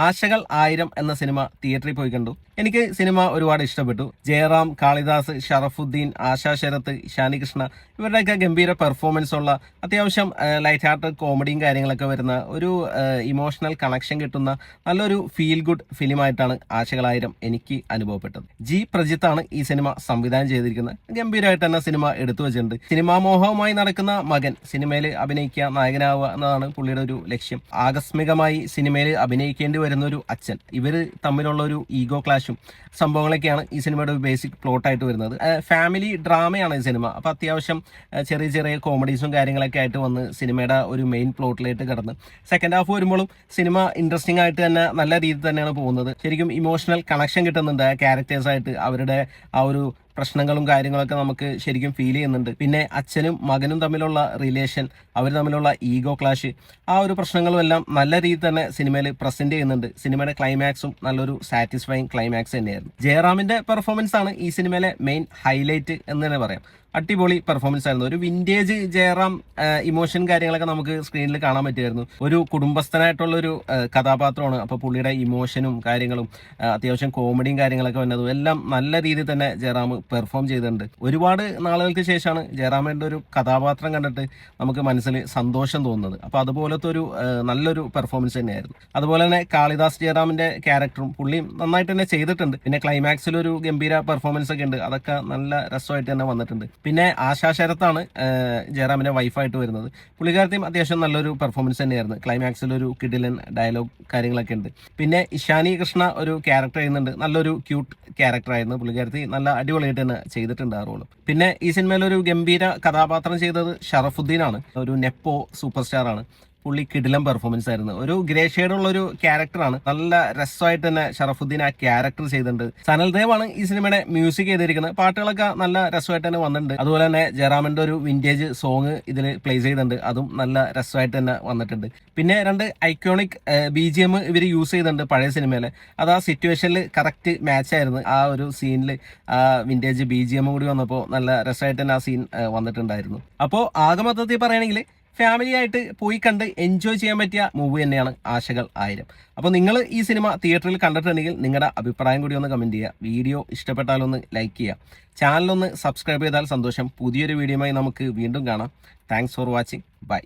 ആശകൾ 1000 എന്ന സിനിമ തിയേറ്ററിൽ പോയി കണ്ടു. എനിക്ക് സിനിമ ഒരുപാട് ഇഷ്ടപ്പെട്ടു. ജയറാം, കാളിദാസ്, ഷറഫുദ്ദീൻ, ആശാ ശരത്ത്, ഇഷാനി കൃഷ്ണ ഇവരുടെയൊക്കെ ഗംഭീര പെർഫോമൻസ് ഉള്ള അത്യാവശ്യം ലൈറ്റ് ഹാർട്ടഡ് കോമഡിയും കാര്യങ്ങളൊക്കെ വരുന്ന ഒരു ഇമോഷണൽ കണക്ഷൻ കിട്ടുന്ന നല്ലൊരു ഫീൽ ഗുഡ് ഫിലിമായിട്ടാണ് ആശകൾ 1000 എനിക്ക് അനുഭവപ്പെട്ടത്. ജി പ്രജിത്താണ് ഈ സിനിമ സംവിധാനം ചെയ്തിരിക്കുന്നത്. ഗംഭീരമായിട്ട് തന്നെ സിനിമ എടുത്തു വെച്ചിട്ടുണ്ട്. സിനിമാ മോഹവുമായി നടക്കുന്ന മകൻ സിനിമയിൽ അഭിനയിക്കുക, നായകനാവുക എന്നതാണ് പുള്ളിയുടെ ഒരു ലക്ഷ്യം. ആകസ്മികമായി സിനിമയിൽ അഭിനയിക്കേണ്ടി വരുന്ന ഒരു അച്ഛൻ, ഇവർ തമ്മിലുള്ള ഒരു ഈഗോ ക്ലാഷും സംഭവങ്ങളൊക്കെയാണ് ഈ സിനിമയുടെ ഒരു ബേസിക് പ്ലോട്ടായിട്ട് വരുന്നത്. ഫാമിലി ഡ്രാമയാണ് ഈ സിനിമ. അപ്പോൾ അത്യാവശ്യം ചെറിയ ചെറിയ കോമഡീസും കാര്യങ്ങളൊക്കെ ആയിട്ട് വന്ന് സിനിമയുടെ ഒരു മെയിൻ പ്ലോട്ടിലേക്ക് കടന്ന് സെക്കൻഡ് ഹാഫ് വരുമ്പോഴും സിനിമ ഇൻട്രസ്റ്റിംഗ് ആയിട്ട് തന്നെ നല്ല രീതിയിൽ തന്നെയാണ് പോകുന്നത്. ശരിക്കും ഇമോഷണൽ കണക്ഷൻ കിട്ടുന്നുണ്ട് ആ ക്യാരക്ടേഴ്സായിട്ട്. അവരുടെ ആ ഒരു പ്രശ്നങ്ങളും കാര്യങ്ങളൊക്കെ നമുക്ക് ശരിക്കും ഫീൽ ചെയ്യുന്നുണ്ട്. പിന്നെ അച്ഛനും മകനും തമ്മിലുള്ള റിലേഷൻ, അവർ തമ്മിലുള്ള ഈഗോ ക്ലാഷ്, ആ ഒരു പ്രശ്നങ്ങളും എല്ലാം നല്ല രീതിയിൽ തന്നെ സിനിമയിൽ പ്രസന്റ് ചെയ്യുന്നുണ്ട്. സിനിമയുടെ ക്ലൈമാക്സും നല്ലൊരു സാറ്റിസ്ഫൈങ് ക്ലൈമാക്സ് തന്നെയായിരുന്നു. ജയറാമിന്റെ പെർഫോമൻസ് ആണ് ഈ സിനിമയിലെ മെയിൻ ഹൈലൈറ്റ് എന്ന് തന്നെ പറയാം. അടിപൊളി പെർഫോമൻസ് ആയിരുന്നു. ഒരു വിന്റേജ് ജയറാം ഇമോഷൻ കാര്യങ്ങളൊക്കെ നമുക്ക് സ്ക്രീനിൽ കാണാൻ പറ്റുമായിരുന്നു. ഒരു കുടുംബസ്ഥനായിട്ടുള്ള ഒരു കഥാപാത്രമാണ്. അപ്പോൾ പുള്ളിയുടെ ഇമോഷനും കാര്യങ്ങളും അത്യാവശ്യം കോമഡിയും കാര്യങ്ങളൊക്കെ വന്നതും എല്ലാം നല്ല രീതിയിൽ തന്നെ ജയറാം പെർഫോം ചെയ്തിട്ടുണ്ട്. ഒരുപാട് നാളുകൾക്ക് ശേഷമാണ് ജയറാമിൻ്റെ ഒരു കഥാപാത്രം കണ്ടിട്ട് നമുക്ക് മനസ്സിൽ സന്തോഷം തോന്നുന്നത്. അപ്പോൾ അതുപോലത്തെ ഒരു നല്ലൊരു പെർഫോമൻസ് തന്നെയായിരുന്നു. അതുപോലെ തന്നെ കാളിദാസ് ജയറാമിൻ്റെ ക്യാരക്ടറും പുള്ളിയും നന്നായിട്ട് തന്നെ ചെയ്തിട്ടുണ്ട്. പിന്നെ ക്ലൈമാക്സിൽ ഒരു ഗംഭീര പെർഫോമൻസ് ഒക്കെ ഉണ്ട്. അതൊക്കെ നല്ല രസമായിട്ട് തന്നെ വന്നിട്ടുണ്ട്. പിന്നെ ആശാ ശരത്താണ് ജയറാമിന്റെ വൈഫായിട്ട് വരുന്നത്. പുള്ളിക്കാരത്തെയും അത്യാവശ്യം നല്ലൊരു പെർഫോമൻസ് തന്നെയായിരുന്നു. ക്ലൈമാക്സിൽ ഒരു കിഡിലൻ ഡയലോഗ് കാര്യങ്ങളൊക്കെ ഉണ്ട്. പിന്നെ ഇഷാനി കൃഷ്ണ ഒരു ക്യാരക്ടർ ചെയ്യുന്നുണ്ട്. നല്ലൊരു ക്യൂട്ട് ക്യാരക്ടറായിരുന്നു. പുള്ളിക്കാരത്തി നല്ല അടിപൊളിയായിട്ട് തന്നെ ചെയ്തിട്ടുണ്ട് ആ റോള്. പിന്നെ ഈ സിനിമയിൽ ഒരു ഗംഭീര കഥാപാത്രം ചെയ്തത് ഷറഫുദ്ദീനാണ്. ഒരു നെപ്പോ സൂപ്പർ സ്റ്റാർ ആണ്. പുള്ളി കിടിലം പെർഫോമൻസ് ആയിരുന്നു. ഒരു ഗ്രേ ഷെയ്ഡുള്ള ഒരു ക്യാരക്ടറാണ്. നല്ല രസമായിട്ട് തന്നെ ഷറഫുദ്ദീൻ ആ ക്യാരക്ടർ ചെയ്തിട്ടുണ്ട്. സനൽ ദേവാണ് ഈ സിനിമയുടെ മ്യൂസിക് ചെയ്തിരിക്കുന്നത്. പാട്ടുകളൊക്കെ നല്ല രസമായിട്ട് തന്നെ വന്നിട്ടുണ്ട്. അതുപോലെ തന്നെ ജയറാമിന്റെ ഒരു വിന്റേജ് സോങ് ഇതിൽ പ്ലേ ചെയ്തിട്ടുണ്ട്. അതും നല്ല രസമായിട്ട് തന്നെ വന്നിട്ടുണ്ട്. പിന്നെ 2 ഐക്കോണിക് BGM ഇവർ യൂസ് ചെയ്തിട്ടുണ്ട് പഴയ സിനിമയിലെ. അത് ആ സിറ്റുവേഷനിൽ കറക്റ്റ് മാച്ച് ആയിരുന്നു. ആ ഒരു സീനിൽ ആ വിന്റേജ് BGM കൂടി വന്നപ്പോൾ നല്ല രസമായിട്ട് തന്നെ ആ സീൻ വന്നിട്ടുണ്ടായിരുന്നു. അപ്പോൾ ആകെ മൊത്തത്തിൽ പറയുകയാണെങ്കിൽ ഫാമിലി ആയിട്ട് പോയി കണ്ട് എൻജോയ് ചെയ്യാൻ പറ്റിയ മൂവി തന്നെയാണ് ആശകൾ 1000. അപ്പോൾ നിങ്ങൾ ഈ സിനിമ തിയേറ്ററിൽ കണ്ടിട്ടുണ്ടെങ്കിൽ നിങ്ങളുടെ അഭിപ്രായം കൂടി ഒന്ന് കമൻറ്റ് ചെയ്യുക. വീഡിയോ ഇഷ്ടപ്പെട്ടാലൊന്ന് ലൈക്ക് ചെയ്യുക. ചാനലൊന്ന് സബ്സ്ക്രൈബ് ചെയ്താൽ സന്തോഷം. പുതിയൊരു വീഡിയോയുമായി നമുക്ക് വീണ്ടും കാണാം. Thanks for watching. ബൈ.